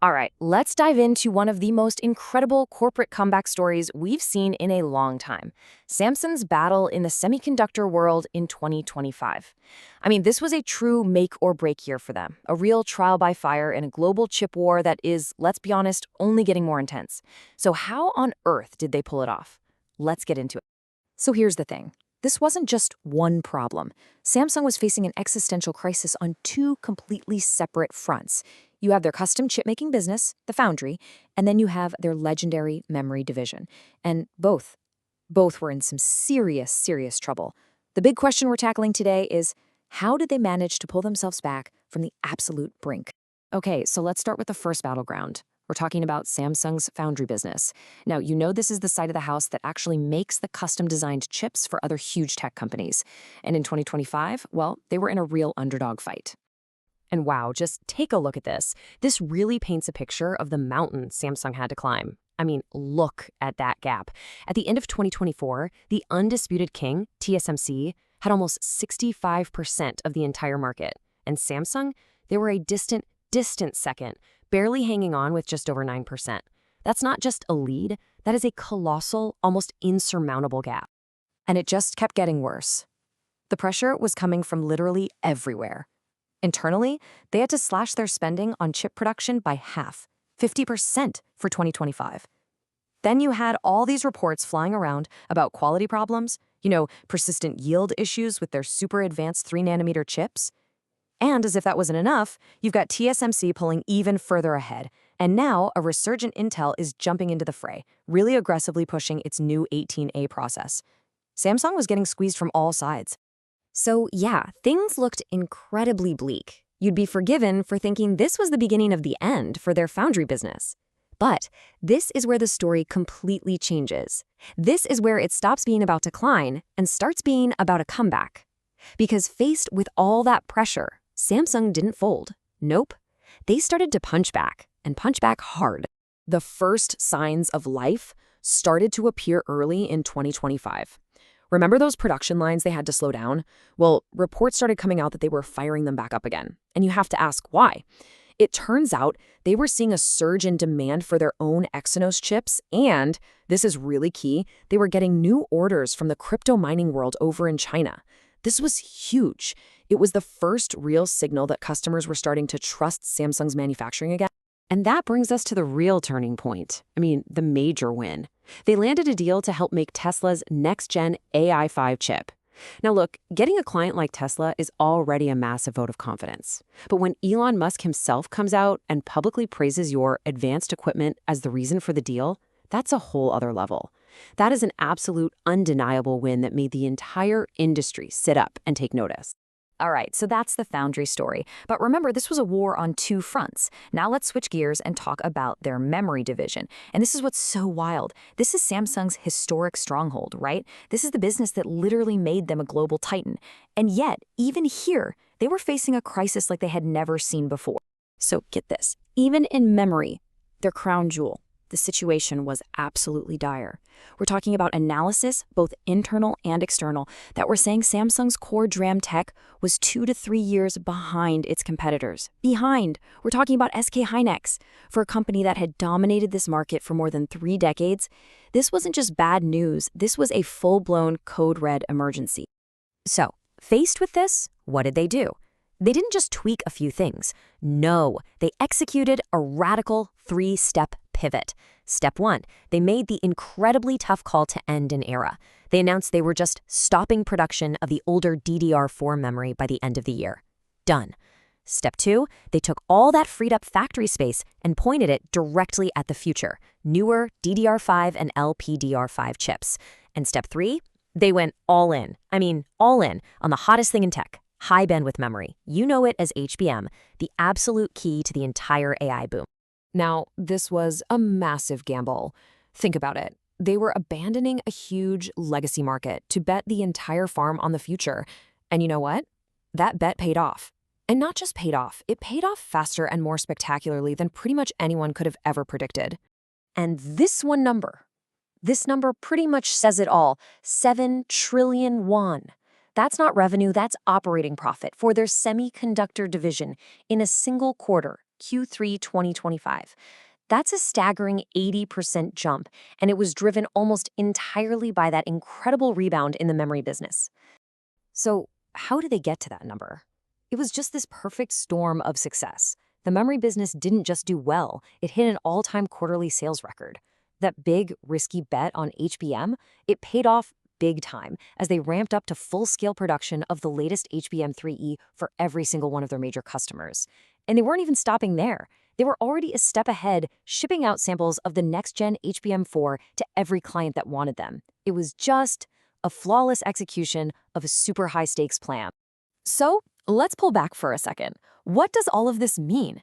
All right, let's dive into one of the most incredible corporate comeback stories we've seen in a long time. Samsung's battle in the semiconductor world in 2025. I mean, this was a true make or break year for them, a real trial by fire in a global chip war that is, let's be honest, only getting more intense. So how on earth did they pull it off? Let's get into it. So here's the thing. This wasn't just one problem. Samsung was facing an existential crisis on two completely separate fronts. You have their custom chip-making business, the foundry, and then you have their legendary memory division. And both were in some serious trouble. The big question we're tackling today is, how did they manage to pull themselves back from the absolute brink? Okay, so let's start with the first battleground. We're talking about Samsung's foundry business. Now, you know this is the side of the house that actually makes the custom-designed chips for other huge tech companies. And in 2025, well, they were in a real underdog fight. And wow, just take a look at this. This really paints a picture of the mountain Samsung had to climb. I mean, look at that gap. At the end of 2024, the undisputed king, TSMC, had almost 65% of the entire market. And Samsung, they were a distant second, barely hanging on with just over 9%. That's not just a lead, that is a colossal, almost insurmountable gap. And it just kept getting worse. The pressure was coming from literally everywhere. Internally, they had to slash their spending on chip production by half, 50% for 2025. Then you had all these reports flying around about quality problems, persistent yield issues with their super advanced 3-nanometer chips. And as if that wasn't enough, you've got TSMC pulling even further ahead. And now a resurgent Intel is jumping into the fray, really aggressively pushing its new 18A process. Samsung was getting squeezed from all sides. So yeah, things looked incredibly bleak. You'd be forgiven for thinking this was the beginning of the end for their foundry business. But this is where the story completely changes. This is where it stops being about decline and starts being about a comeback. Because faced with all that pressure, Samsung didn't fold. Nope. They started to punch back, and punch back hard. The first signs of life started to appear early in 2025. Remember those production lines they had to slow down? Well, reports started coming out that they were firing them back up again. And you have to ask why. It turns out they were seeing a surge in demand for their own Exynos chips, and, this is really key, they were getting new orders from the crypto mining world over in China. This was huge. It was the first real signal that customers were starting to trust Samsung's manufacturing again. And that brings us to the real turning point. The major win. They landed a deal to help make Tesla's next-gen AI5 chip. Now look, getting a client like Tesla is already a massive vote of confidence. But when Elon Musk himself comes out and publicly praises your advanced equipment as the reason for the deal, that's a whole other level. That is an absolute, undeniable win that made the entire industry sit up and take notice. All right, so that's the foundry story. But remember, this was a war on two fronts. Now let's switch gears and talk about their memory division. And this is what's so wild. This is Samsung's historic stronghold, right? This is the business that literally made them a global titan. And yet, even here, they were facing a crisis like they had never seen before. So get this, even in memory, their crown jewel, the situation was absolutely dire. We're talking about analysis, both internal and external, that were saying Samsung's core DRAM tech was 2 to 3 years behind its competitors. Behind! We're talking about SK Hynix. For a company that had dominated this market for more than 3 decades, this wasn't just bad news, this was a full-blown code red emergency. So, faced with this, what did they do? They didn't just tweak a few things. No, they executed a radical 3-step pivot. Step 1, they made the incredibly tough call to end an era. They announced they were just stopping production of the older DDR4 memory by the end of the year. Done. Step 2, they took all that freed up factory space and pointed it directly at the future, newer DDR5 and LPDR5 chips. And step 3, they went all in. All in on the hottest thing in tech, high bandwidth memory. You know it as HBM, the absolute key to the entire AI boom. Now, this was a massive gamble. Think about it. They were abandoning a huge legacy market to bet the entire farm on the future. And you know what? That bet paid off. And not just paid off, it paid off faster and more spectacularly than pretty much anyone could have ever predicted. And this number pretty much says it all, 7 trillion won. That's not revenue, that's operating profit for their semiconductor division in a single quarter. Q3 2025. That's a staggering 80% jump, and it was driven almost entirely by that incredible rebound in the memory business. So, how did they get to that number? It was just this perfect storm of success. The memory business didn't just do well, it hit an all-time quarterly sales record. That big, risky bet on HBM, it paid off big time as they ramped up to full-scale production of the latest HBM3E for every single one of their major customers. And they weren't even stopping there. They were already a step ahead, shipping out samples of the next-gen HBM4 to every client that wanted them. It was just a flawless execution of a super high-stakes plan. So, let's pull back for a second. What does all of this mean?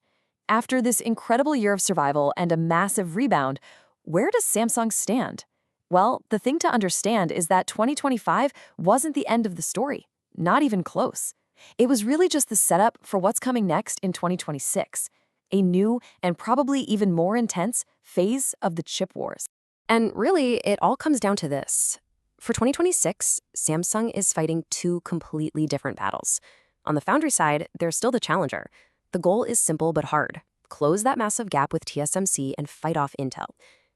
After this incredible year of survival and a massive rebound, where does Samsung stand? Well, the thing to understand is that 2025 wasn't the end of the story. Not even close. It was really just the setup for what's coming next in 2026, a new and probably even more intense phase of the chip wars. And really, it all comes down to this. For 2026, Samsung is fighting two completely different battles. On the foundry side, they're still the challenger. The goal is simple but hard. Close that massive gap with TSMC and fight off Intel.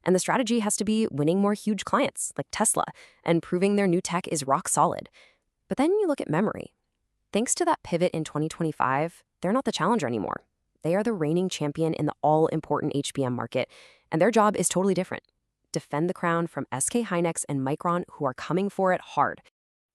And the strategy has to be winning more huge clients, like Tesla, and proving their new tech is rock solid. But then you look at memory. Thanks to that pivot in 2025, they're not the challenger anymore. They are the reigning champion in the all-important HBM market, and their job is totally different. Defend the crown from SK Hynix and Micron, who are coming for it hard.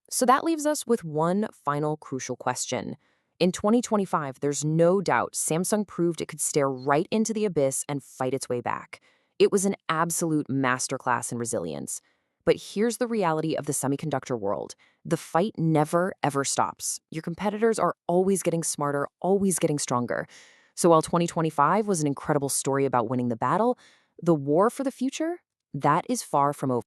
So that leaves us with one final crucial question. In 2025, there's no doubt Samsung proved it could stare right into the abyss and fight its way back. It was an absolute masterclass in resilience. But here's the reality of the semiconductor world. The fight never, ever stops. Your competitors are always getting smarter, always getting stronger. So while 2025 was an incredible story about winning the battle, the war for the future, that is far from over.